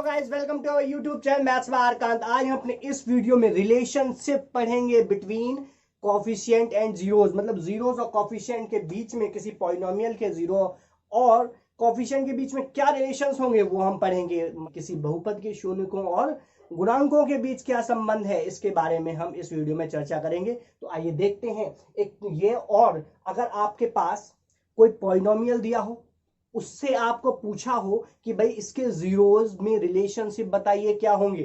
Hello guys, welcome to our YouTube channel maths by Arkant. आज हम अपने इस वीडियो में रिलेशनशिप पढ़ेंगे बिटवीन कोफिशिएंट एंड जीरोस, मतलब जीरोस और कोफिशिएंट के बीच में किसी पॉलिनोमियल के जीरो और कोफिशिएंट के बीच में क्या रिलेशंस होंगे वो हम पढ़ेंगे। किसी बहुपद के शून्यकों और गुणांकों के बीच क्या संबंध है, इसके बारे में हम इस वीडियो में चर्चा करेंगे। तो आइए देखते हैं। एक ये, और अगर आपके पास कोई पॉलिनोमियल दिया हो, उससे आपको पूछा हो कि भाई इसके जीरोस में रिलेशनशिप बताइए क्या होंगे,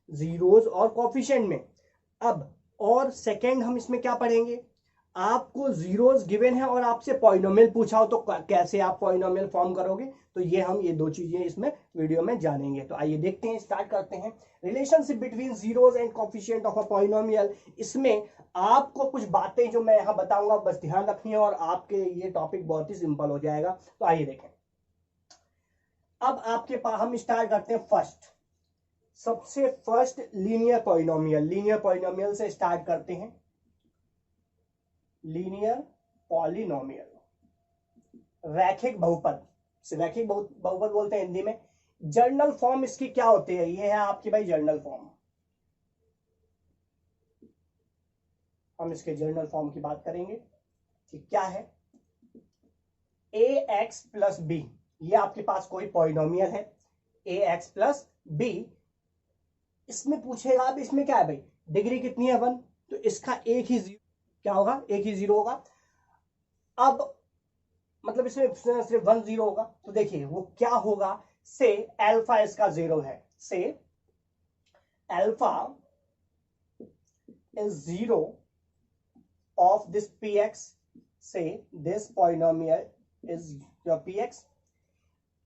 जीरोस और कोफिशिएंट में। अब और सेकंड हम इसमें क्या पढ़ेंगे, आपको जीरोस गिवन है और आपसे पॉलिनोमियल पूछा हो तो कैसे आप पॉलिनोमियल फॉर्म करोगे। तो ये दो चीजें इसमें वीडियो में जानेंगे। तो आइए देखते हैं, स्टार्ट करते हैं। Relationship between zeros and coefficient of a polynomial. इसमें आपको कुछ बातें जो मैं यहां बताऊंगा बस ध्यान रखनी है और आपके ये टॉपिक बहुत ही सिंपल हो जाएगा। तो आइए देखें। अब आपके पास हम स्टार्ट करते हैं सबसे फर्स्ट लीनियर पॉलिनोमियल से स्टार्ट करते हैं। लीनियर पॉलिनोमियल, रैखिक बहुपद, रैखिक बहुपद बोलते हैं हिंदी में। जर्नल फॉर्म इसकी क्या होती है, ये है आपकी भाई जर्नल फॉर्म। हम इसके जर्नल फॉर्म की बात करेंगे कि क्या है। ax प्लस बी, ये आपके पास कोई पॉलिनोमियल है ax प्लस बी। इसमें पूछेगा, अब इसमें क्या है भाई, डिग्री कितनी है 1, तो इसका एक ही जीरो क्या होगा, एक ही जीरो होगा। अब मतलब इसमें सिर्फ 1 जीरो होगा। तो देखिए वो क्या होगा, से अल्फा इसका जीरो है, से alpha is zero of this px, से this polynomial is your px।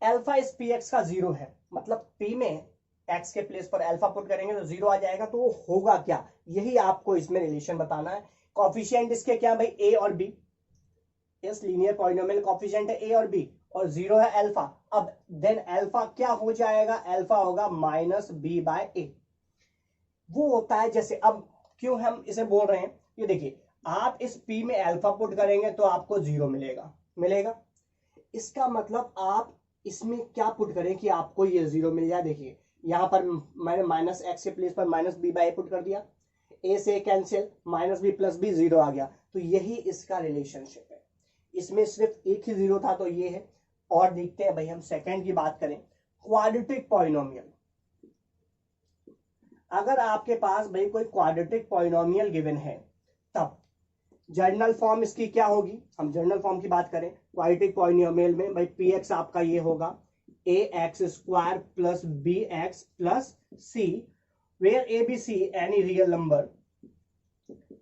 Alpha इस px का जीरो है, मतलब p में x के प्लेस पर अल्फा पुट करेंगे तो जीरो आ जाएगा। तो वो होगा क्या, यही आपको इसमें रिलेशन बताना है। कोफिशिएंट इसके क्या भाई, a और b। इस लीनियर पॉलिनोमियल कोफिशिएंट है a और b और जीरो है अल्फा। अब देन अल्फा क्या हो जाएगा, अल्फा होगा माइनस बी बाय ए। वो होता है जैसे, अब क्यों हम इसे बोल रहे हैं, ये देखिए आप इस p में अल्फा पुट करेंगे तो आपको जीरो मिलेगा। इसका मतलब आप इसमें क्या पुट करें कि आपको ये जीरो मिल जाए। देखिए यहां पर मैंने माइनस एक्स के प्लेस पर minus b by a put कर दिया, ए से cancel, minus b plus b zero आ गया। तो यही इसका रिलेशनशिप है। इसमें सिर्फ एक ही जीरो था तो ये है। और देखते हैं भाई, हम सेकंड की बात करें, क्वाड्रेटिक पॉलिनोमियल। अगर आपके पास भाई कोई क्वाड्रेटिक पॉलिनोमियल गिवन है, तब जर्नल फॉर्म इसकी क्या होगी। हम जर्नल फॉर्म की बात करें क्वाड्रेटिक पॉलिनोमियल में, भाई px आपका ये होगा ax square plus bx plus c, where a b c any real number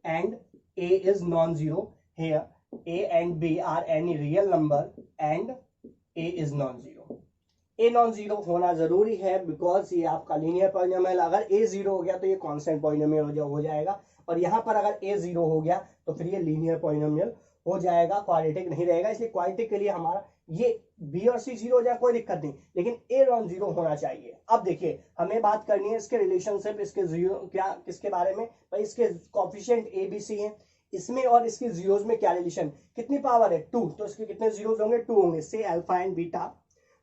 and a is non-zero. Here a and b are any real number and a is non-zero. a non-zero होना जरूरी है because ये आपका linear polynomial. अगर a zero हो गया तो ये कांस्टेंट पॉलिनोमियल हो जाएगा, और यहां पर अगर a जीरो हो गया तो फिर ये लीनियर पॉलिनोमियल हो जाएगा, क्वाड्रेटिक नहीं रहेगा। इसलिए क्वाड्रेटिक के लिए हमारा ये b और c जीरो हो जाए कोई दिक्कत नहीं, लेकिन a नॉन जीरो होना चाहिए। अब देखिए हमें बात करनी है इसके रिलेशनशिप, इसके जीरो क्या, किसके बारे में भाई, इसके कोफिशिएंट a b c है, इसमें और इसके जीरोस में क्या रिलेशन, कितनी पावर है 2, तो इसके कितने जीरोस होंगे, 2 होंगे। से alpha and beta,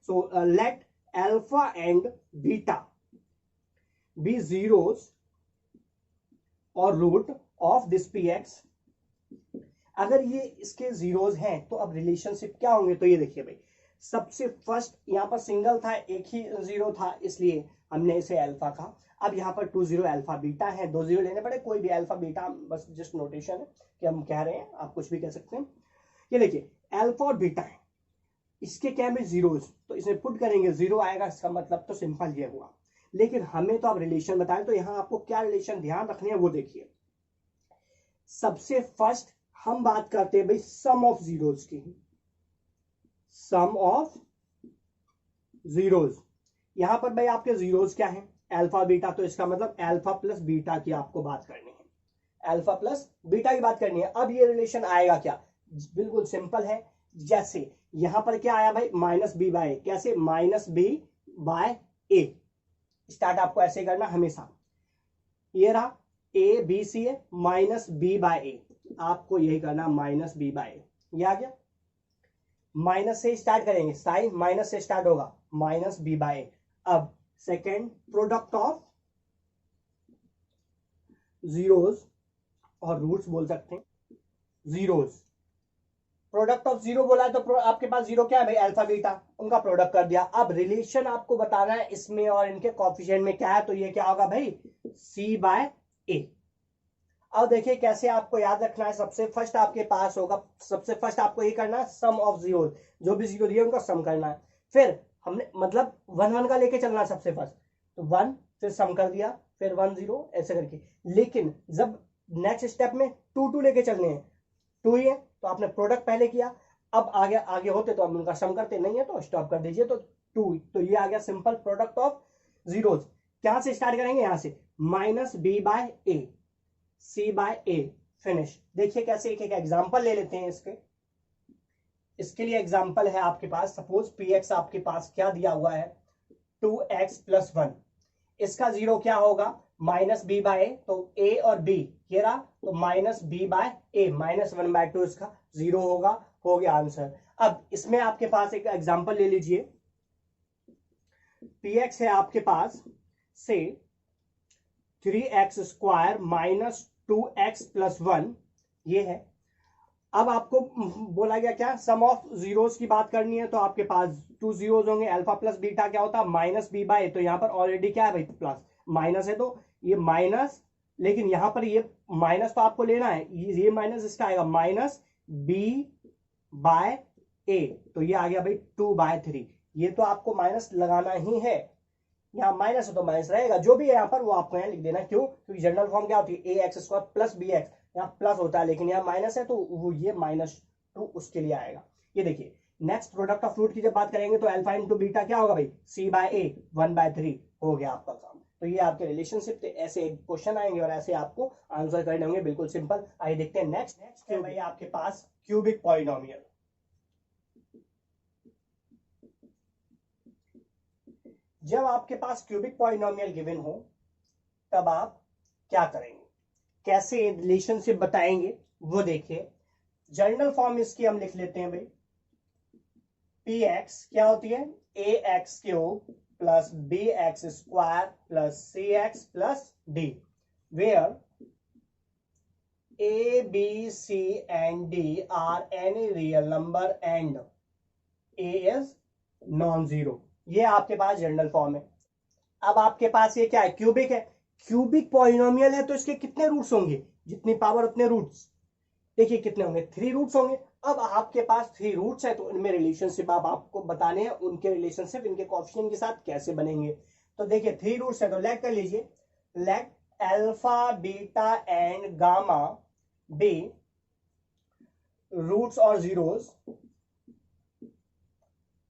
so let alpha and beta be zeros or root of this px। अगर ये इसके जीरोस हैं तो अब रिलेशनशिप क्या होंगे, तो ये देखिए भाई, सबसे फर्स्ट यहां पर सिंगल था, एक ही जीरो था, इसलिए हमने इसे अल्फा कहा। अब यहाँ पर 2 जीरो अल्फा बीटा है, 2 जीरो लेने पड़े, कोई भी अल्फा बीटा बस जस्ट नोटेशन है कि हम कह रहे हैं, आप कुछ भी कह सकते हैं। ये देखिए अल्फा और बीटा है, इसके क्या में जीरोस, तो इसमें पुट करेंगे जीरो आएगा, इसका मतलब तो सिंपल ये हुआ। लेकिन हमें तो आप रिलेशन बताएं, तो यहां आपको क्या रिलेशन ध्यान रखनी है वो देखिए। सबसे फर्स्ट हम बात करते हैं भाई सम ऑफ जीरोस की, सम ऑफ जीरोस। यहां पर भाई आपके जीरोस क्या है, अल्फा बीटा, तो इसका मतलब अल्फा प्लस बीटा की आपको बात करनी है, अल्फा प्लस बीटा की बात करनी है। अब ये रिलेशन आएगा क्या, बिल्कुल सिंपल है। जैसे यहां पर क्या आया भाई, माइनस बी बाय ए, कैसे, minus b by A. Start आपको ऐसे करना हमेशा, ये रहा ए बी सी है, माइनस बी बाय ए, आपको यही करना माइनस बी बाय ए। ये आ गया, माइनस से स्टार्ट करेंगे, साइन माइनस से स्टार्ट होगा, माइनस बी बाय ए। अब सेकेंड प्रोडक्ट ऑफ जीरोज और रूट्स बोल सकते हैं, जीरोज। प्रोडक्ट ऑफ जीरो बोला है तो आपके पास जीरो क्या है भाई, अल्फा बीटा, उनका प्रोडक्ट कर दिया। अब रिलेशन आपको बताना है इसमें और इनके कोफिशिएंट में क्या है, तो ये क्या होगा भाई, सी बाय ए। अब देखिए कैसे आपको याद रखना है, सबसे फर्स्ट आपके पास होगा, सबसे फर्स्ट आपको ये करना है सम ऑफ जीरो, जो भी जीरो दिए उनका सम करना है। फिर हमने मतलब 1 1 का लेके चलना है सबसे फर्स्ट, तो 1 फिर सम कर दिया, फिर 1 0 ऐसे करके। लेकिन जब नेक्स्ट स्टेप में 2 2 लेके चलने हैं, 2 ही है तो आपने प्रोडक्ट पहले किया, अब आगे आगे होते तो हम उनका सम करते, नहीं है तो स्टॉप कर दीजिए। तो 2, तो ये आ गया सिंपल प्रोडक्ट ऑफ जीरोज। क्या से स्टार्ट करेंगे, यहां से minus b by A, C by A, finish. देखिए कैसे, एक एक एग्जांपल ले लेते हैं इसके लिए एग्जांपल है आपके पास, सपोज पी एक्स आपके पास क्या दिया हुआ है, 2x + 1, इसका जीरो क्या होगा, माइनस बी बाय ए, तो ए और बी ये रहा, तो माइनस बी बाय ए, -1/2 इसका जीरो होगा, हो गया आंसर। अब इसमें आपके पास एक एग्जांपल ले लीजिए, पी एक्स है आपके पास से 3x² - 2x + 1 ये है। अब आपको बोला गया क्या, सम ऑफ जीरोस की बात करनी है, तो आपके पास 2 जीरोस होंगे, अल्फा प्लस बीटा क्या होता है, माइनस बी बाय, तो यहां पर ऑलरेडी क्या है भाई, प्लस माइनस है, तो ये माइनस, लेकिन यहां पर ये माइनस तो आपको लेना है, ये माइनस इसका आएगा माइनस बी बाय ए, तो ये आ गया भाई 2/3, ये तो आपको माइनस लगाना ही है, यहाँ माइनस है तो माइनस रहेगा, जो भी है यहाँ पर वो आपको यहाँ लिख देना, क्यों, क्योंकि जनरल फॉर्म क्या होती है, ax² + bx, यहाँ प्लस होता है लेकिन यहाँ माइनस है, तो वो ये -2 उसके लिए आएगा। ये देखिए नेक्स्ट प्रोडक्ट ऑफ रूट की जब बात करेंगे तो अल्फा इंटू बीटा क्या होगा भाई, सी बाय ए, 1/3 हो गया आपका काम। तो ये आपके रिलेशनशिप थे, ऐसे क्वेश्चन आएंगे और ऐसे आपको आंसर करने होंगे, बिल्कुल सिंपल। आइए देखते हैं नेक्स्ट है भाई आपके पास क्यूबिक पॉलिनोमियल। जब आपके पास क्यूबिक पॉलिनोमियल गिवन हो तब आप क्या करेंगे, कैसे रिलेशनशिप बताएंगे, वो देखिए। जनरल फॉर्म इसकी हम लिख लेते हैं भाई, पी एक्स क्या होती है, ax³ + bx² + cx + d, where a b c and d are any real number and a is non-zero। ये आपके पास जनरल फॉर्म है। अब आपके पास ये क्या है, क्यूबिक है, क्यूबिक पॉलिनोमियल है, तो इसके कितने रूट्स होंगे, जितनी पावर उतने रूट्स। देखिए कितने होंगे, 3 रूट्स होंगे। अब आपके पास 3 रूट्स है तो इनमें रिलेशनशिप आप आपको बताने हैं, उनके रिलेशनशिप इनके कोएफिशिएंट के साथ कैसे बनेंगे। तो देखिए 3 रूट्स है तो लेट कर लीजिए, let alpha beta and gamma be roots और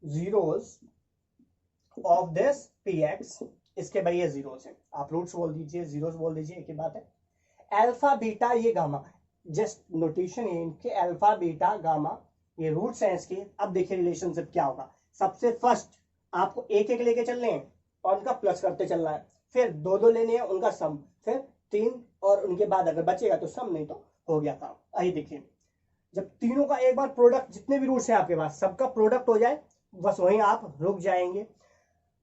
zeros of this p x. इसके भाई ये जीरोस है, आप रूट्स बोल दीजिए, जीरोस बोल दीजिए, एक ही बात है। अल्फा बीटा ये गामा, जस्ट नोटेशन है इनके, अल्फा बीटा गामा ये रूट्स हैं इसके। अब देखिए रिलेशनशिप क्या होगा, सबसे फर्स्ट आपको एक एक लेके चलने हैं और उनका प्लस करते चलना है, फिर 2 2 लेने हैं उनका सम, फिर 3 और उनके बाद अगर बचेगा तो सम, नहीं तो हो गया काम। आइए देखिए, जब तीनों का एक बार प्रोडक्ट, जितने भी रूट्स हैं आपके पास सबका प्रोडक्ट हो जाए, बस वहीं आप रुक जाएंगे।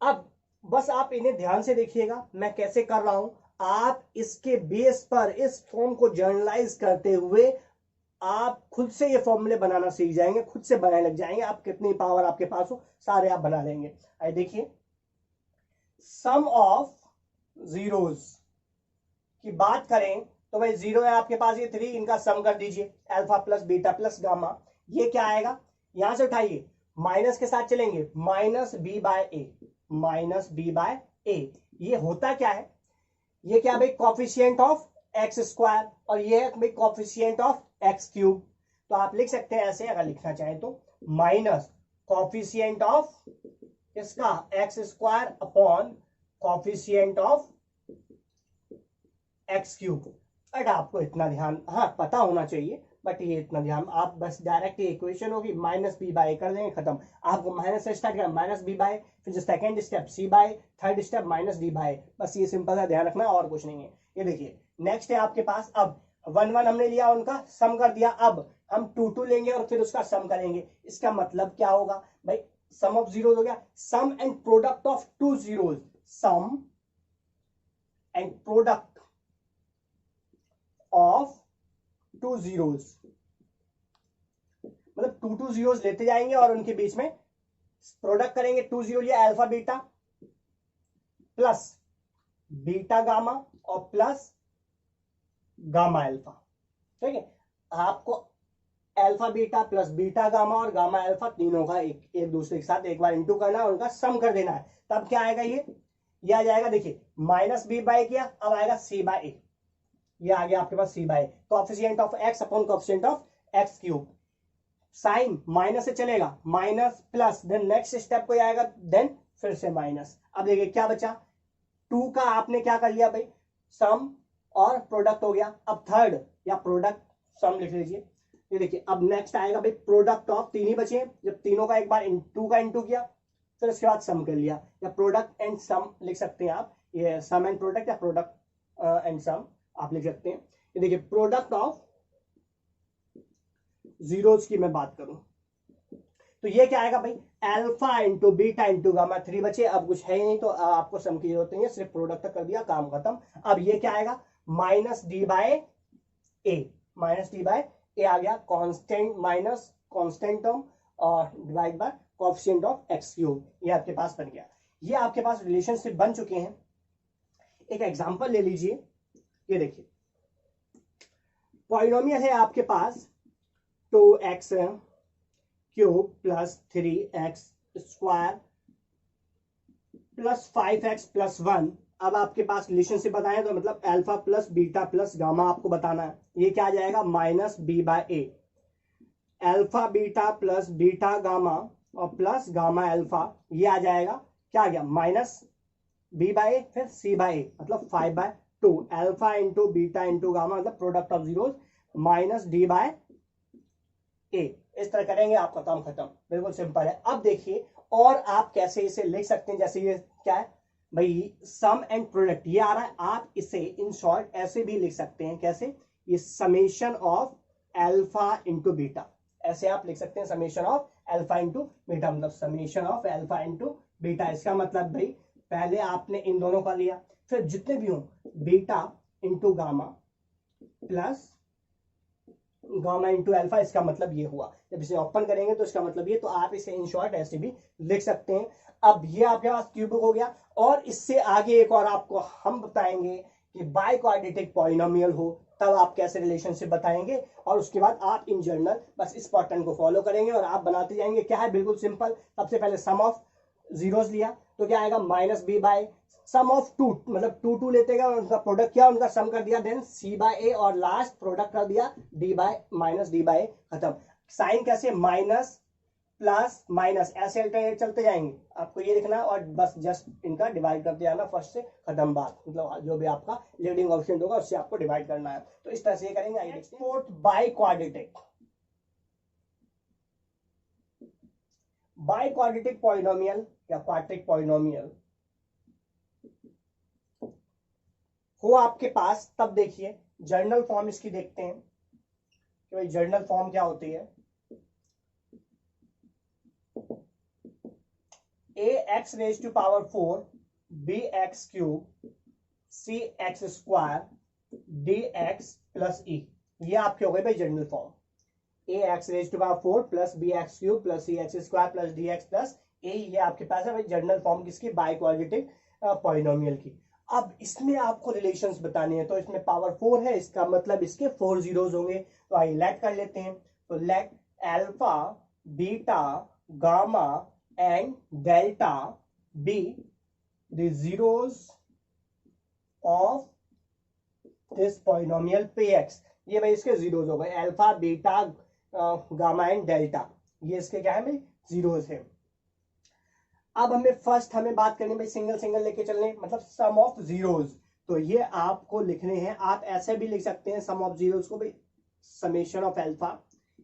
अब बस आप इन्हें ध्यान से देखिएगा मैं कैसे कर रहा हूं, आप इसके बेस पर इस फॉर्म को जर्नलाइज करते हुए आप खुद से ये फॉर्मूले बनाना सीख जाएंगे, खुद से बनाने लग जाएंगे, आप कितनी पावर आपके पास हो सारे आप बना लेंगे। आइए देखिए, सम ऑफ जीरोस की बात करें तो भाई जीरो है आपके पास ये 3, इनका सम कर दीजिए, alpha plus beta plus gamma, ये क्या आएगा, यहां से उठाइए, माइनस के साथ चलेंगे, -b बाय ए, -b बाय ए। ये होता क्या है, ये क्या भाई, कॉफिशिएंट ऑफ x², और ये है भाई कॉफिशिएंट ऑफ x³। तो आप लिख सकते हैं ऐसे, अगर लिखना चाहें तो, माइनस कॉफिशिएंट ऑफ इसका x² upon coefficient of x³। But आपको इतना ध्यान, हाँ पता होना चाहिए, बट ये इतना ध्यान, आप बस डायरेक्ट इक्वेशन होगी -b बाय कर देंगे, खत्म। आपको माइनस से स्टार्ट करना, -b बाय, फिर जो second step c by, third step -d by, बस ये सिंपल सा ध्यान रखना और कुछ नहीं है। ये देखिए नेक्स्ट है आपके पास, अब 1 1 हमने लिया, उनका सम कर दिया, अब हम 2 2 लेंगे और फिर उसका सम करेंगे। इसका मतलब क्या होगा भाई, सम ऑफ जीरोस हो गया, sum and product of 2 zeros, sum and product of two zeros, मतलब टू जीरोस लेते जाएंगे और उनके बीच में प्रोडक्ट करेंगे। टू जीरो लिया alpha beta plus beta gamma और प्लस गामा अल्फा। ठीक है, आपको alpha beta plus beta gamma और गामा अल्फा तीनों का एक दूसरे के साथ एक बार इंटू करना है, उनका सम कर देना है। तब क्या आएगा, ये आ जाएगा, देखिए माइनस बी बाई किया, अब आएगा सी बाई ए, ये आ गया आपके पास c by, coefficient of x upon coefficient of x cube. Sign minus से चलेगा, minus plus, then next step को आएगा, देन फिर से माइनस। अब देखिए क्या बचा, टू का आपने क्या कर लिया भाई, सम और प्रोडक्ट हो गया। अब थर्ड या प्रोडक्ट सम लिख लीजिए। ये देखिए अब नेक्स्ट आएगा भाई प्रोडक्ट ऑफ, तीन ही बचे, जब तीनों का एक बार टू का इंटू किया फिर उसके बाद सम कर लिया, या प्रोडक्ट एंड सम लिख सकते हैं आप, ये सम एंड प्रोडक्ट या प्रोडक्ट एंड सम आप लिख सकते हैं। ये देखिए प्रोडक्ट ऑफ जीरोस की मैं बात करूं तो ये क्या आएगा भाई, alpha into beta into gamma, three बचे, अब कुछ है ही नहीं तो आपको सम की जरूरत नहीं है, सिर्फ प्रोडक्ट तक कर दिया, काम खत्म। अब ये क्या आएगा, minus d by A, minus d by ए आ गया, कांस्टेंट माइनस कांस्टेंट टर्म और divide by coefficient of x cube, ये आपके पास बन गया। ये आपके पास रिलेशनशिप बन चुके हैं। एक एग्जांपल ले लीजिए, ये देखिए पॉलिनोमियल है आपके पास 2x cube plus 3x square plus 5x plus 1। अब आपके पास रिलेशनशिप बताएं तो मतलब alpha plus beta plus gamma आपको बताना है। ये क्या आ जाएगा, minus b by a, alpha beta plus beta gamma और प्लस गामा अल्फा, ये आ जाएगा क्या आ गया, माइनस बी बाय ए फिर सी बाय ए, मतलब 5/2 alpha into beta into gamma, मतलब product of zeros minus d by a. इस तरह करेंगे, आपका काम खत्म, बिल्कुल सिंपल है। अब देखिए और आप कैसे इसे लिख सकते हैं, जैसे ये क्या है भाई, सम एंड प्रोडक्ट ये आ रहा है, आप इसे इन शॉर्ट ऐसे भी लिख सकते हैं, कैसे, ये summation of alpha into beta, ऐसे आप लिख सकते हैं, summation of alpha into beta, मतलब summation of alpha into beta. इसका मतलब भाई पहले आपने इन दोनों का लिया, फिर जितने भी हो beta into gamma plus gamma into alpha, इसका मतलब ये हुआ। जब इसे ओपन करेंगे तो इसका मतलब ये, तो आप इसे इन शॉर्ट ऐसे भी लिख सकते हैं। अब ये आपके पास क्यूबिक हो गया, और इससे आगे एक और आपको हम बताएंगे कि बाय क्वाड्रेटिक पॉलिनोमियल हो तब आप कैसे रिलेशनशिप बताएंगे, और उसके बाद आप इन जनरल बस इस पैटर्न को फॉलो करेंगे और आप बनाते जाएंगे। क्या है, बिल्कुल सिंपल। सबसे पहले सम ऑफ जीरोस लिया तो क्या आएगा, minus b by sum of two, मतलब टू लेते गए, उनका प्रोडक्ट किया, उनका सम कर दिया, देन सी बाय ए, और लास्ट प्रोडक्ट कर दिया d by minus d by, खत्म। साइन कैसे, माइनस प्लस माइनस, ऐसे अल्टरनेट चलते जाएंगे, आपको ये लिखना है और बस जस्ट इनका डिवाइड करते जाना, फर्स्ट से खत्म बात, मतलब जो भी आपका लीडिंग ऑप्शन होगा उससे आपको डिवाइड करना है। तो इस तरह से करेंगे। I export biquadratic, biquadratic polynomial या क्वाड्रेटिक पॉलिनोमियल हो आपके पास, तब देखिए जर्नल फॉर्म इसकी देखते हैं कि भाई जर्नल फॉर्म क्या होती है। ax raised to power 4 bx cube cx square dx plus e, ये आपके हो गए भाई journal form. ax raised to power 4 plus bx cube plus cx square plus dx plus e, ये आपके पास है भाई जर्नल फॉर्म किसकी, बाय क्वाड्रेटिक पॉलिनोमियल की। अब इसमें आपको रिलेशंस बताने हैं, तो इसमें पावर 4 है, इसका मतलब इसके 4 जीरोस होंगे, तो आइए लेट कर लेते हैं। तो late alpha beta gamma and delta be the zeros of this polynomial px। ये भाई इसके जीरोस हो गए, alpha beta gamma and delta, ये इसके क्या है भाई, जीरोस है। अब हमें बात करनी भाई सिंगल सिंगल लेके चलने, मतलब सम ऑफ जीरोस। तो ये आपको लिखने हैं, आप ऐसे भी लिख सकते हैं सम ऑफ जीरोस को भाई, समेशन ऑफ अल्फा,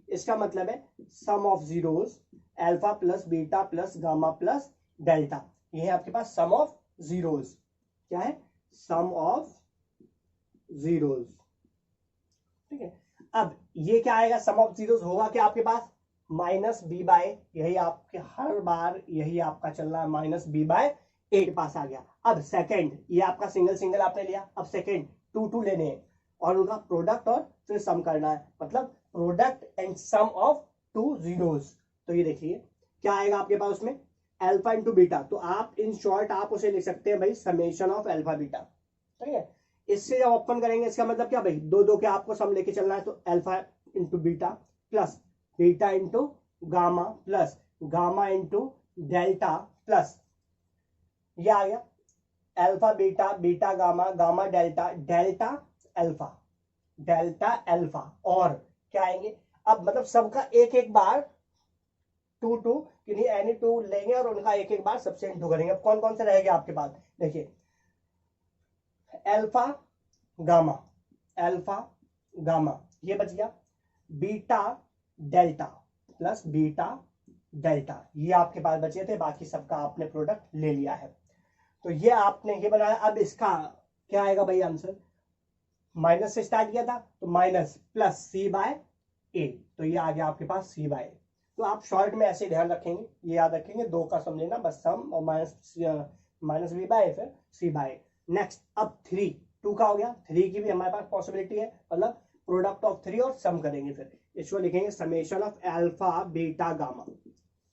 इसका मतलब है sum of zeros alpha plus beta plus gamma plus delta, ये है आपके पास सम ऑफ जीरोस। क्या है, सम ऑफ जीरोस, ठीक है। अब ये क्या आएगा, सम ऑफ जीरोस होगा क्या आपके पास, माइनस बी बाय, यही आपके हर बार यही आपका चल रहा है, माइनस बी बाय 8 पास आ गया। अब सेकंड, ये आपका सिंगल सिंगल आपने लिया, अब सेकंड 2 2 लेने हैं और उनका प्रोडक्ट और फिर सम करना है, मतलब product and sum of 2 zeros. तो ये देखिए क्या आएगा आपके पास उसमें, अल्फा इंटू बीटा। तो आप इन शॉर्ट आप उसे लिख सकते हैं भाई समेशन ऑफ अल्फा बीटा, ठीक है। इससे जब ओपन करेंगे इसका मतलब क्या भाई, दो दो के आपको सम लेके चलना है, तो alpha into beta plus beta into gamma plus gamma into delta plus ये आ गया alpha beta beta gamma gamma delta delta alpha delta alpha. और क्या आएंगे अब, मतलब सबका एक एक बार 2 2 किन्हीं एनी 2 लेंगे और उनका एक एक बार सब्सटेंट करेंगे। अब कौन कौन से रहेंगे आपके पास, देखिए अल्फा गामा, अल्फा गामा ये बच गया, beta delta plus beta delta ये आपके पास बचे थे, बाकी सबका आपने प्रोडक्ट ले लिया है। तो ये आपने ये बनाया। अब इसका क्या आएगा भाई आंसर, माइनस से स्टार्ट किया था तो माइनस प्लस सी बाय ए, तो ये आ गया आपके पास सी बाय ए। तो आप शॉर्ट में ऐसे ध्यान रखेंगे, ये याद रखेंगे, दो का सम लेना बस, सम और माइनस बी बाय फिर सी बाय। नेक्स्ट अब 3 2 का हो गया, 3 की भी हमारे पास पॉसिबिलिटी है, मतलब प्रोडक्ट ऑफ 3 और सम करेंगे, फिर इसको लिखेंगे summation of alpha beta gamma,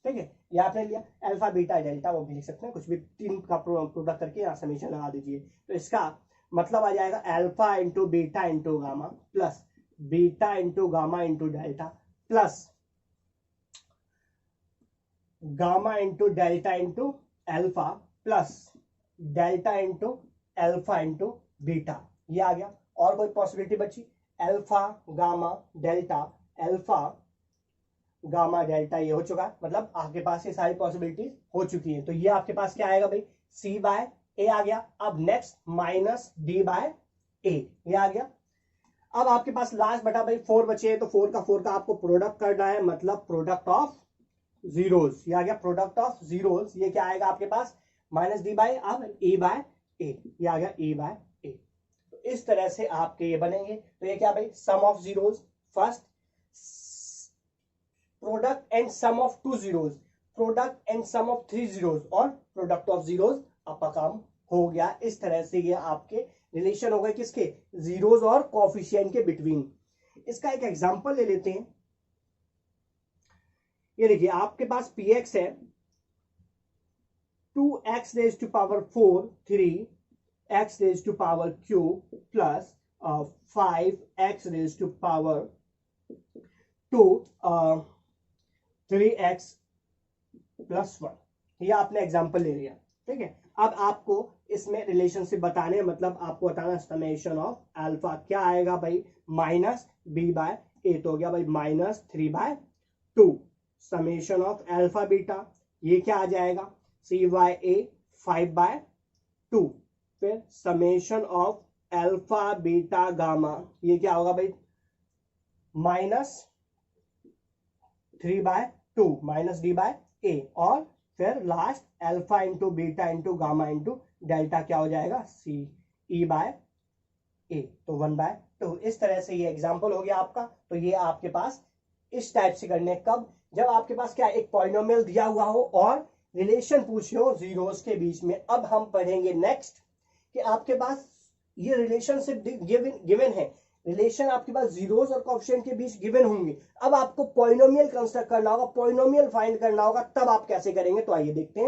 ठीक है। ये आपने लिया अल्फा बीटा डेल्टा, वो भी लिख सकते हैं, कुछ भी 3 का प्रोडक्ट करके यहाँ समेशन लगा दीजिए। तो इसका मतलब आ जाएगा alpha into beta into gamma plus beta into gamma into delta plus gamma into delta into alpha plus delta into alpha into beta, ये आ गया। और कोई पॉसिबिलिटी बची, alpha gamma delta, alpha gamma delta ये हो चुका है, मतलब आपके पास ये सारी पॉसिबिलिटी हो चुकी है। तो ये आपके पास क्या आएगा भाई, सी बाय ए आ गया। अब नेक्स्ट माइनस डी बाय ए ये आ गया। अब आपके पास लास्ट बटा भाई 4 बचे हैं, तो 4 का आपको प्रोडक्ट करना है, मतलब प्रोडक्ट ऑफ जीरोस, ये आ गया प्रोडक्ट ऑफ जीरोस। ये क्या आएगा आपके पास, माइनस डी बाय अब ए बाय ए, ये आ गया ए बाय ए। तो इस तरह से आपके ये बनेंगे। तो ये क्या भाई, sum of zeros first, product and sum of 2 zeros, product and sum of 3 zeros और प्रोडक्ट ऑफ जीरोस, आपका काम हो गया। इस तरह से ये आपके रिलेशन हो गए किसके, जीरोस और कोफिशिएंट के बिटवीन। इसका एक एग्जांपल ले लेते हैं। ये देखिए आपके पास px है 2x raise to power 4 3x raise to power cube plus 5x raise to power 2 3x plus 1, ये आपने एग्जांपल ले लिया, ठीक है। अब आपको इसमें रिलेशनशिप बताने, मतलब आपको बताना समेशन ऑफ अल्फा क्या आएगा भाई, माइनस बी बाय ए, तो हो गया भाई minus 3 by 2। Summation of alpha beta ये क्या आ जाएगा, सी बाय ए 5 बाय 2। फिर summation of alpha beta gamma ये क्या होगा भाई, minus 3 by 2 minus d by a. और फिर last alpha into beta into gamma into delta क्या हो जाएगा, सी ई बाय ए, तो 1 बाय 2। इस तरह से ये एग्जांपल हो गया आपका। तो ये आपके पास इस टाइप से करने, कब, जब आपके पास क्या एक पॉलिनोमियल दिया हुआ हो और रिलेशन पूछे हो जीरोस के बीच में। अब हम पढ़ेंगे नेक्स्ट कि आपके पास ये रिलेशनशिप गिवन है, रिलेशन आपके पास जीरोस और कोएफिशिएंट के बीच गिवन होंगे। अब आपको पॉलिनोमियल कंस्ट्रक्ट करना होगा, पॉलिनोमियल फाइंड करना होगा, तब आप कैसे करेंगे। तो आइए देखते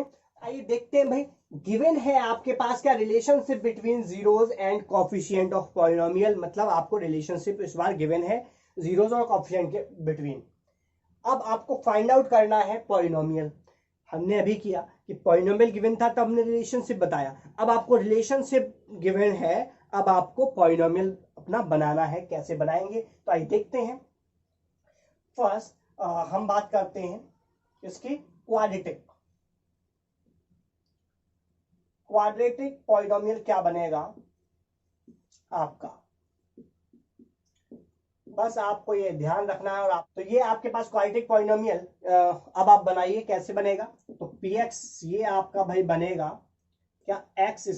हैं भाई, गिवन है आपके पास क्या, relationship between zeros and coefficient of polynomial, मतलब आपको रिलेशनशिप इस बार गिवन है जीरोस और कोएफिशिएंट के बिटवीन। अब आपको फाइंड आउट करना है पॉलिनोमियल। हमने अभी किया कि पॉलिनोमियल गिवन था तब हमने रिलेशनशिप बताया, अब आपको रिलेशनशिप गिवन है, अब आपको पॉलिनोमियल अपना बनाना है। कैसे बनाएंगे, तो आइए देखते हैं। फर्स्ट हम बात करते हैं इसकी क्वाड्रेटिक पॉलिनोमियल क्या बनेगा आपका, बस आपको ये ध्यान रखना है। और आप, तो ये आपके पास क्वाड्रेटिक पॉलिनोमियल अब आप बनाइए कैसे बनेगा। तो px ये आपका भाई बनेगा क्या, x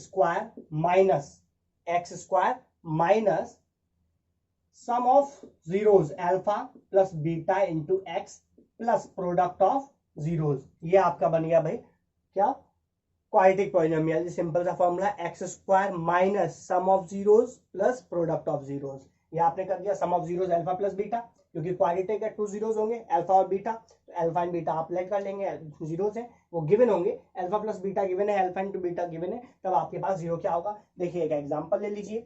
square minus sum of zeros alpha plus beta into x plus product of zeros, ये आपका बन गया भाई क्या, क्वाड्रेटिक पॉलिनोमियल सिंपल सा formula x square minus sum of zeros plus product of zeros. ये आपने कर दिया sum of zeros alpha plus beta, क्योंकि क्वाड्रेटिक है 2 जीरोस होंगे अल्फा और बीटा, तो अल्फा एंड बीटा आप लेट कर लेंगे, जीरोस है वो गिवन होंगे, अल्फा प्लस बीटा गिवन है, अल्फा इंटू बीटा गिवन है, तब आपके पास जीरो क्या होगा। देखिए एक एग्जांपल ले लीजिए,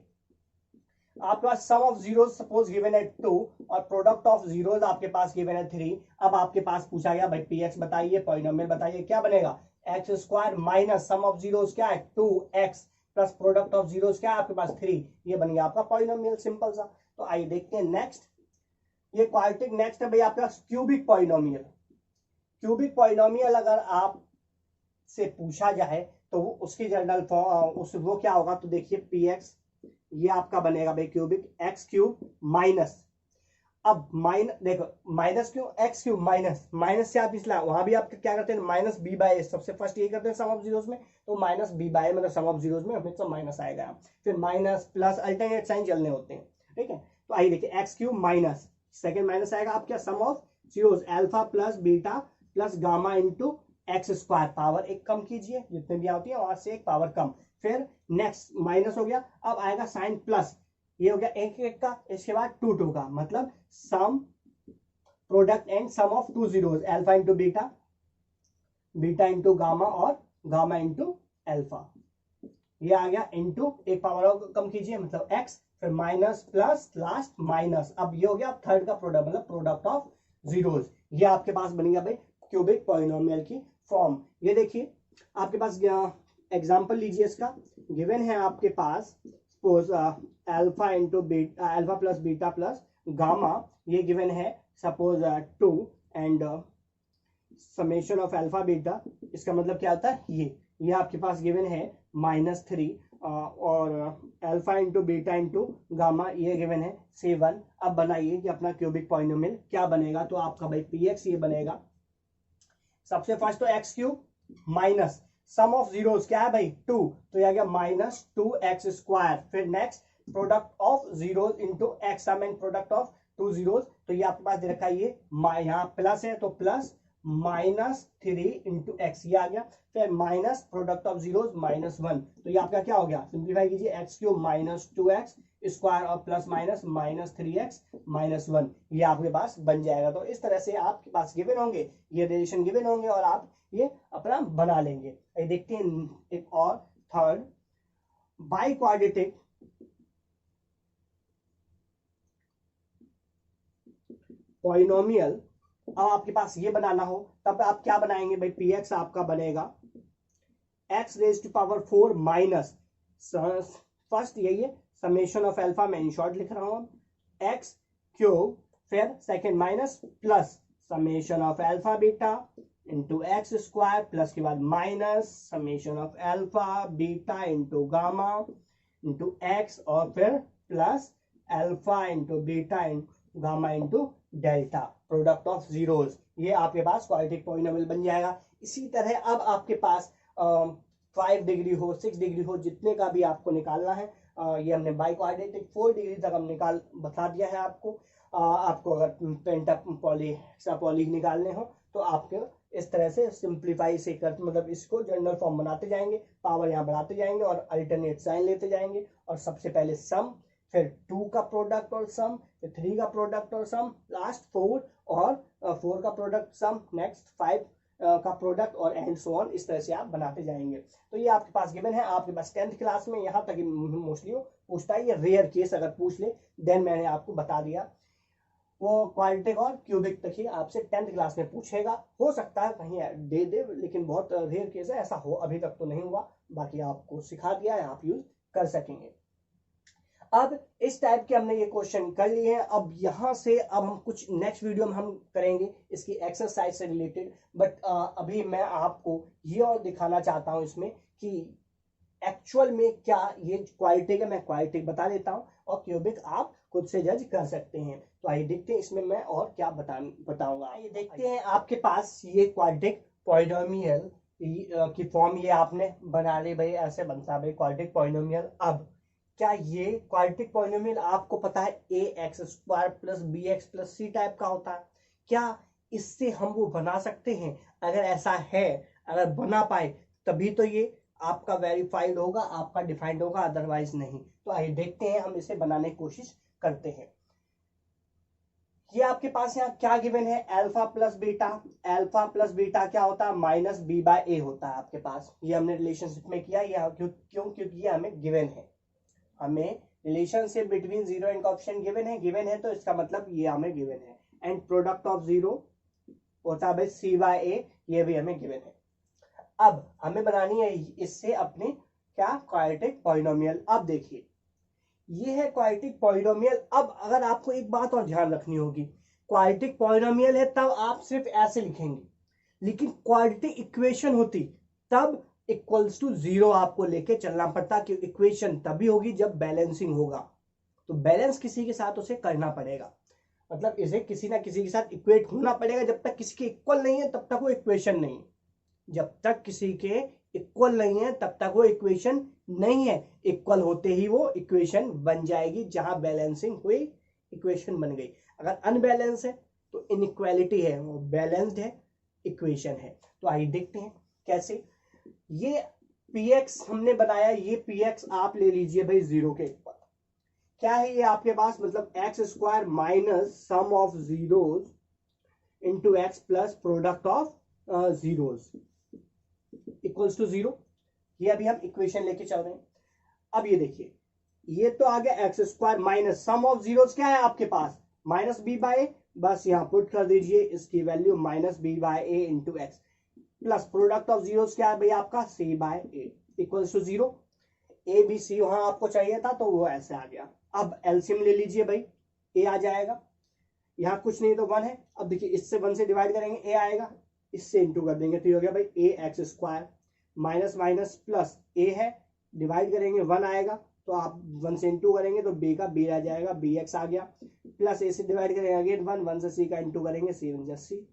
आपके पास सम ऑफ जीरोस सपोज गिवन है 2 और प्रोडक्ट ऑफ जीरोस आपके पास गिवन है 3। अब आपके पास पूछा गया भाई पीएक्स बताइए, पॉलिनोमियल बताइए, क्या बनेगा x square minus sum of zeros क्या है 2x plus product of zeros क्या है आपके पास 3, ये बन गया आपका पॉलिनोमियल सिंपल सा। तो आइए देखते हैं नेक्स्ट, ये क्वाड्रेटिक नेक्स्ट है भाई आपके पास क्यूबिक पॉलिनोमियल। क्यूबिक पॉलिनोमियल अगर आप से पूछा जाए तो उसकी जनरल उस वो क्या होगा, तो देखिए पीएक्स ये आपका बनेगा भाई क्यूबिक एक्स क्यूब माइनस, अब माइनस देखो माइनस क्यों एक्स क्यूब माइनस, माइनस से आप इसलिए वहां भी आप क्या करते हैं माइनस बी बाय, सबसे फर्स्ट ये करते हैं सम ऑफ जीरोस में, तो माइनस बी बाय मतलब सम ऑफ जीरोस में हमेशा माइनस आएगा, फिर माइनस प्लस अल्टरनेट साइन चलने होते हैं, ठीक है। तो आइए देखिए x cube minus second minus आएगा आप क्या sum of zeros alpha plus beta plus gamma into x square, power एक कम कीजिए जितने भी आती है वहां से एक पावर कम, फिर नेक्स्ट माइनस हो गया, अब आएगा साइन प्लस, ये हो गया एक एक का, इसके बाद टू टू का, मतलब sum product and sum of 2 zeros alpha into beta, beta into gamma और गामा इंटू अल्फा, ये आ गया इंटू एक पावर और कम कीजिए मतलब एक्स, फिर माइनस प्लस लास्ट माइनस, अब ये हो गया थर्ड का प्रोडक्ट मतलब प्रोडक्ट ऑफ जीरोस, ये आपके पास बन गया भाई क्यूबिक पॉलिनोमियल की फॉर्म। ये देखिए आपके पास एग्जांपल लीजिए इसका, गिवन है आपके पास suppose alpha into beta alpha plus beta plus gamma, ये गिवन है suppose 2 and summation of alpha beta, इसका मतलब क्या होता है ये आपके पास गिवन है -3 और alpha into beta into gamma ये गिवन है 7। अब बनाइए कि अपना क्यूबिक पॉलिनोमियल क्या बनेगा, तो आपका भाई पीएक्स ये बनेगा, सबसे फर्स्ट तो x cube minus sum of zeros क्या है भाई 2, तो ये आ गया -2x स्क्वायर, फिर next product of zeros into x, sum and product of 2 zeros, तो ये आपके पास दे रखा है ये यहाँ प्लस है तो प्लस -3 इंटू एक्स, ये आ गया, फिर माइनस प्रोडक्ट ऑफ जीरोस -1, तो ये आपका क्या हो गया, सिंप्लीफाई कीजिए एक्स क्यूब -2x स्क्वायर और प्लस माइनस -3x -1, ये आपके पास बन जाएगा। तो इस तरह से आपके पास गिवन होंगे, ये रिलेशन गिवन होंगे और आप ये अपना बना लेंगे। ये देखते हैं एक और थर्ड बाई क्वाड्रेटिक पॉलिनोमियल, अब आपके पास ये बनाना हो तब आप क्या बनाएंगे भाई पीएक्स आपका बनेगा x raise to power 4 minus first यही है समेशन ऑफ अल्फा, मैं इन शॉर्ट लिख रहा हूं x क्यूब, फिर second minus plus summation of alpha beta into x square plus के बाद minus summation of alpha beta into gamma into x और फिर plus alpha into beta into gamma into delta product of zeros, ये आपके पास quadratic polynomial बन जाएगा। इसी तरह अब आपके पास 5 डिग्री हो 6 डिग्री हो जितने का भी आपको निकालना है, ये हमने बाई क्वाड्रेटिक 4 डिग्री तक हम निकाल बता दिया है आपको। आपको अगर पेंटापॉली पॉली निकालने हो तो आपको इस तरह से सिंप्लीफाई से कर मतलब इसको जनरल फॉर्म बनाते जाएंगे, पावर यहाँ बढ़ाते जाएंगे और अल्टरनेट साइन लेते जाएंगे, और सबसे पहले सम, फिर 2 का प्रोडक्ट और सम, फिर 3 का प्रोडक्ट और सम, लास्ट 4 और 4 का प्रोडक्ट सम, नेक्स्ट 5 का प्रोडक्ट और एंड सो ऑन, इस तरह से आप बनाते जाएंगे। तो ये आपके पास गिवन है, आपके पास 10th क्लास में यहाँ तक मोस्टली पूछता है, ये रेयर केस अगर पूछ ले देन मैंने आपको बता दिया, वो क्वाड्रेटिक और क्यूबिक तक ही आपसे 10th क्लास में पूछेगा, हो सकता है कहीं दे लेकिन बहुत रेयर केस है, ऐसा हो अभी तक तो नहीं हुआ, बाकी आपको सिखा दिया है, आप यूज कर सकेंगे। अब इस टाइप के हमने ये क्वेश्चन कर लिए हैं, अब यहां से अब हम कुछ नेक्स्ट वीडियो में हम करेंगे इसकी एक्सरसाइज से रिलेटेड, बट अभी मैं आपको ये और दिखाना चाहता हूं इसमें कि एक्चुअल में क्या ये क्वाड्रेटिक है, मैं क्वाड्रेटिक बता देता हूं और क्यूबिक आप खुद से जज कर सकते हैं। तो आइए देखते हैं इसमें मैं और क्या बताऊंगा। ये देखते हैं आपके पास ये क्वाड्रेटिक पॉलिनोमियल की फॉर्म ये आपने बना ली भाई, ऐसे बनता है भाई क्वाड्रेटिक पॉलिनोमियल। अब क्या ये क्वाड्रेटिक पॉलिनोमियल आपको पता है a x square plus b x plus c type का होता है, क्या इससे हम वो बना सकते हैं? अगर ऐसा है, अगर बना पाए तभी तो ये आपका वेरीफाइड होगा, आपका डिफाइंड होगा, अदरवाइज नहीं। तो आइए देखते हैं, हम इसे बनाने की कोशिश करते हैं। ये आपके पास यहाँ क्या गिवन है, alpha plus beta. Alpha plus beta क्या होता है, माइनस बी बाय ए होता है आपके पास। ये हमने रिलेशनशिप में किया, ये क्योंकि ये हमें गिवन है। हमें रिलेशनशिप बिटवीन जीरो एंड का ऑप्शन गिवन है तो इसका मतलब ये हमें गिवन है। एंड प्रोडक्ट ऑफ जीरो होता है भाई सी बाय ए, ये भी हमें गिवन है। अब हमें बनानी है इससे अपने क्या, क्वाड्रेटिक पॉलिनोमियल। अब देखिए ये है क्वाड्रेटिक पॉलिनोमियल। अब अगर आपको एक बात और ध्यान रखनी होगी, क्वाड्रेटिक पॉलिनोमियल है तब आप सिर्फ ऐसे लिखेंगे, लेकिन क्वाड्रेटिक इक्वेशन होती तब इक्वल्स टू जीरो आपको लेके चलना पड़ता, कि इक्वेशन तभी होगी जब बैलेंसिंग होगा। तो बैलेंस किसी के साथ उसे करना पड़ेगा, मतलब इसे किसी ना किसी के साथ इक्वेट होना पड़ेगा। जब तक किसी के इक्वल नहीं है तब तक वो इक्वेशन नहीं है। जब तक किसी के इक्वल नहीं है तब तक वो इक्वेशन नहीं है। इक्वल होते ही वो इक्वेशन बन जाएगी, जहां बैलेंसिंग हुई इक्वेशन बन गई। अगर अनबैलेंस है तो इनइक्वालिटी है, वो बैलेंस्ड है, इक्वेशन है। तो आइए देखते हैं कैसे। ये px हमने बनाया, ये px आप ले लीजिए भाई जीरो के ऊपर। क्या है ये आपके पास, मतलब x square minus sum of zeros into x plus product of zeros equals to zero. ये अभी हम इक्वेशन लेके चल रहे हैं। अब ये देखिए, ये तो आ गया x square minus sum of zeros क्या है आपके पास, माइनस बी बाय, बस यहां पुट कर दीजिए इसकी value minus b by a into x plus product of zeros क्या है भाई आपका, c by a equals to zero. A b c वहां आपको चाहिए था तो वो ऐसे आ गया। अब एलसीएम ले लीजिए भाई, ए आ जाएगा, यहाँ कुछ नहीं तो वन है। अब देखिए इससे वन से डिवाइड करेंगे, ए आएगा, इससे इंटू कर देंगे तो ये हो गया भाई a x square minus minus plus a है, डिवाइड करेंगे वन आएगा, तो आप वन से इंटू करेंगे तो बी का बी आ जाएगा, बी एक्स आ गया, प्लस ए से डिवाइड करेंगे अगेन वन, वन से सी का इंटू करेंगे, C one C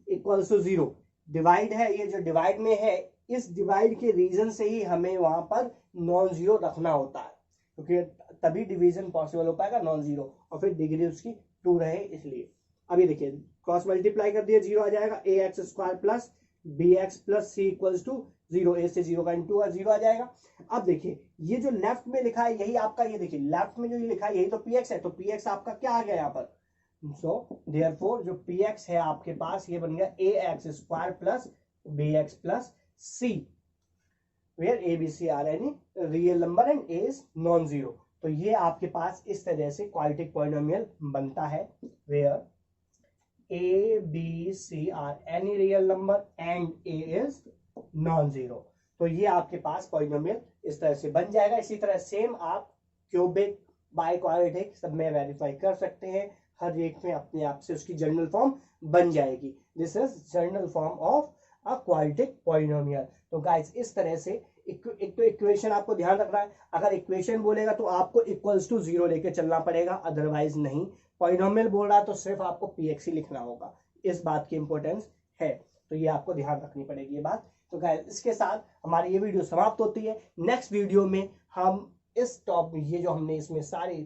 equals to zero. Divide है, ये जो डिवाइड में है, इस डिवाइड के रीजन से ही हमें वहां पर नॉन जीरो रखना होता है, क्योंकि तभी डिवीजन पॉसिबल हो पाएगा नॉन जीरो, और फिर डिग्री उसकी टू रहे इसलिए। अभी देखिए क्रॉस मल्टीप्लाई कर दिया, जीरो आ जाएगा, a x square plus b x plus c equals to zero, a से जीरो का इंटू जीरो आ जाएगा। अब देखिए ये जो लेफ्ट में लिखा है यही आपका, ये देखिए लेफ्ट में जो ये लिखा है यही तो पी एक्स है, तो पी एक्स आपका क्या आ गया यहाँ पर, सो देयरफॉर जो पी एक्स है आपके पास ये बन गया a x square plus b x plus c, where a b c are any real number and a is non zero. तो ये आपके पास इस तरह से क्वाड्रेटिक पॉलिनोमियल बनता है, where a b c are any real number and a is non zero. तो ये आपके पास पॉलिनोमियल इस तरह से बन जाएगा। इसी तरह सेम आप क्यूबिक बाय क्वाड्रेटिक सब में वेरीफाई कर सकते हैं, हर एक में अपने आप से उसकी जनरल फॉर्म बन जाएगी। This is general form of a quadratic polynomial. तो गाइस इस तरह से एक तो इक्वेशन आपको ध्यान रखना है, अगर इक्वेशन बोलेगा तो आपको इक्वल्स टू जीरो लेके चलना पड़ेगा, अदरवाइज नहीं। पॉलिनोमियल बोल रहा है तो सिर्फ आपको पीएक्स ही लिखना होगा, इस बात की इंपॉर्टेंस है, तो ये आपको ध्यान रखनी पड़ेगी ये बात। तो गाइस इसके साथ हमारी ये वीडियो समाप्त होती है। नेक्स्ट वीडियो में हम इस टॉपिक, ये जो हमने इसमें सारी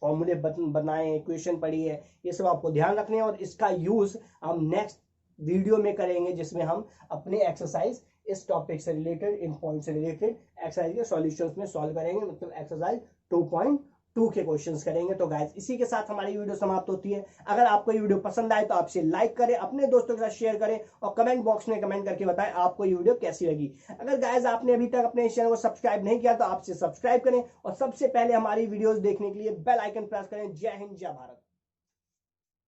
फॉर्मूले बनाए, इक्वेशन पढ़ी है, ये सब आपको ध्यान रखने हैं, और इसका यूज हम नेक्स्ट वीडियो में करेंगे, जिसमें हम अपने एक्सरसाइज इस टॉपिक से रिलेटेड, इन पॉइंट से रिलेटेड एक्सरसाइज के सॉल्यूशंस में सॉल्व करेंगे, मतलब एक्सरसाइज 2.2 के क्वेश्चंस करेंगे। तो गाइस इसी के साथ हमारी वीडियो समाप्त होती है। अगर आपको ये वीडियो पसंद आए तो आप इसे लाइक करें, अपने दोस्तों के साथ शेयर करें, और कमेंट बॉक्स में कमेंट करके बताएं आपको ये वीडियो कैसी लगी। अगर गाइस आपने अभी तक अपने चैनल को सब्सक्राइब नहीं किया तो आप इसे सब्सक्राइब करें, और सबसे पहले हमारी वीडियोस देखने के लिए बेल आइकन प्रेस करें। जय हिंद, जय भारत।